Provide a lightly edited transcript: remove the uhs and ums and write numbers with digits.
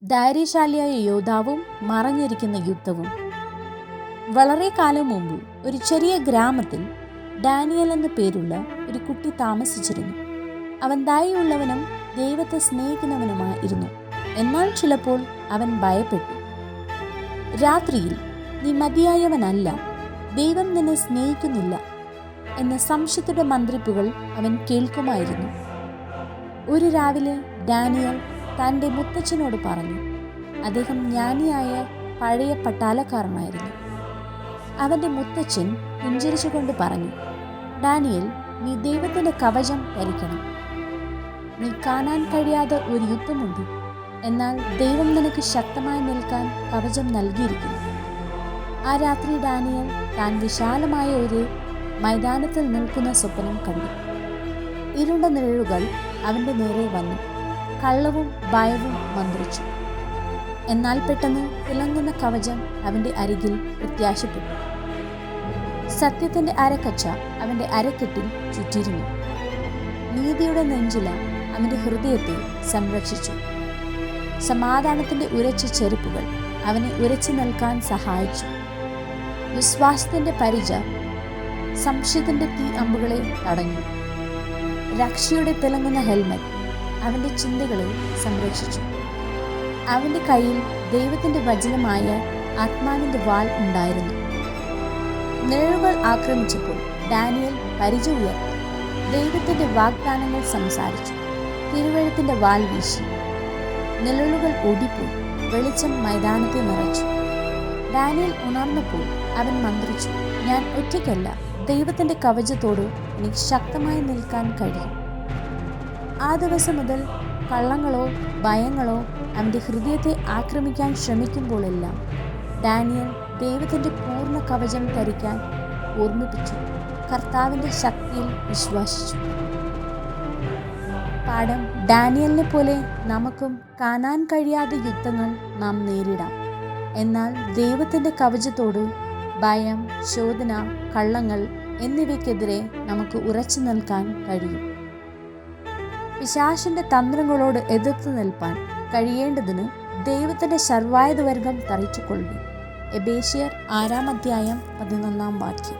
ധൈര്യശാലിയായ യോദ്ധാവും മറഞ്ഞിരിക്കുന്ന യുദ്ധവും. വളരെ കാലം മുമ്പ് ഒരു ചെറിയ ഗ്രാമത്തിൽ ഡാനിയൽ എന്ന പേരുള്ള ഒരു കുട്ടി താമസിച്ചിരുന്നു. അവൻ ദയയുള്ളവനും ദൈവത്തെ സ്നേഹിക്കുന്നവനുമായിരുന്നു. എന്നാൽ ചിലപ്പോൾ അവൻ ഭയപ്പെട്ടു. രാത്രിയിൽ നീ മതിയായവനല്ല, ദൈവം നിന്നെ സ്നേഹിക്കുന്നില്ല എന്ന സംശയത്തിന്റെ മന്ത്രിപ്പുകൾ അവൻ കേൾക്കുമായിരുന്നു. ഒരു രാവിലെ ഡാനിയൽ തൻ്റെ മുത്തച്ഛനോട് പറഞ്ഞു. അദ്ദേഹം ജ്ഞാനിയായ പഴയ പട്ടാളക്കാരനായിരുന്നു. അവൻ്റെ മുത്തച്ഛൻ പുഞ്ചിരിച്ചുകൊണ്ട് പറഞ്ഞു, ഡാനിയൽ, നീ ദൈവത്തിൻ്റെ കവചം ധരിക്കണം. നീ കാണാൻ കഴിയാത്ത ഒരു യുദ്ധമുണ്ട്, എന്നാൽ ദൈവം നിനക്ക് ശക്തമായി നിൽക്കാൻ കവചം നൽകിയിരിക്കുന്നു. ആ രാത്രി ഡാനിയൽ താൻ വിശാലമായ ഒരു മൈതാനത്തിൽ നിൽക്കുന്ന സ്വപ്നം കണ്ടു. ഇരുണ്ട നിഴലുകൾ അവൻ്റെ നേരെ വന്നു. കള്ളവും ഭയവും മന്ത്രിച്ചു. എന്നാൽ പെട്ടെന്ന് തിളങ്ങുന്ന കവചം അവൻ്റെ അരികിൽ പ്രത്യാശപ്പെട്ടു. സത്യത്തിൻ്റെ അരക്കച്ച അവൻ്റെ അരക്കെട്ടിൽ ചുറ്റിയിരുന്നു. നീതിയുടെ നെഞ്ചില അവൻ്റെ ഹൃദയത്തെ സംരക്ഷിച്ചു. സമാധാനത്തിൻ്റെ ഉരച്ച ചെരുപ്പുകൾ അവനെ ഉരച്ചു നിൽക്കാൻ സഹായിച്ചു. വിശ്വാസത്തിൻ്റെ പരിച സംശയത്തിൻ്റെ തീ അമ്പുകളെ തടഞ്ഞു. രക്ഷയുടെ തിളങ്ങുന്ന ഹെൽമറ്റ് അവൻ്റെ ചിന്തകളെ സംരക്ഷിച്ചു. അവൻ്റെ കയ്യിൽ ദൈവത്തിൻ്റെ വചനമായ ആത്മാവിൻ്റെ വാൾ ഉണ്ടായിരുന്നു. നിഴലുകൾ ആക്രമിച്ചപ്പോൾ ഡാനിയൽ പരിച ഉയർത്തി. ദൈവത്തിൻ്റെ വാഗ്ദാനങ്ങൾ സംസാരിച്ചു. തിരുവെഴുത്തിൻ്റെ വാൾ വീശി. നിഴലുകൾ ഓടിപ്പോയി. വെളിച്ചം മൈതാനത്തെ നിറച്ചു. ഡാനിയൽ ഉണർന്നപ്പോൾ അവൻ മന്ത്രിച്ചു, ഞാൻ ഒറ്റയ്ക്കല്ല, ദൈവത്തിൻ്റെ കവചത്തോട് എനിക്ക് ശക്തമായി നിൽക്കാൻ കഴിയും. ആ ദിവസം മുതൽ കള്ളങ്ങളോ ഭയങ്ങളോ അവൻ്റെ ഹൃദയത്തെ ആക്രമിക്കാൻ ശ്രമിക്കുമ്പോഴെല്ലാം ഡാനിയൽ ദൈവത്തിൻ്റെ പൂർണ്ണ കവചം ധരിക്കാൻ ഓർമ്മിപ്പിച്ചു. കർത്താവിൻ്റെ ശക്തിയിൽ വിശ്വസിച്ചു. പാഠം: ഡാനിയലിനെ പോലെ നമുക്കും കാണാൻ കഴിയാത്ത യുദ്ധങ്ങൾ നാം നേരിടാം. എന്നാൽ ദൈവത്തിൻ്റെ കവചത്തോട് ഭയം, ശോധന, കള്ളങ്ങൾ എന്നിവയ്ക്കെതിരെ നമുക്ക് ഉറച്ചു നിൽക്കാൻ കഴിയും. പിശാചിന്റെ തന്ത്രങ്ങളോട് എതിർത്ത് നിൽപ്പാൻ കഴിയേണ്ടതിന് ദൈവത്തിൻ്റെ സർവായുധവർഗം ധരിച്ചുകൊള്ളുവിൻ. എബേസ്യർ 6-ാം അധ്യായം 11-ാം വാക്യം.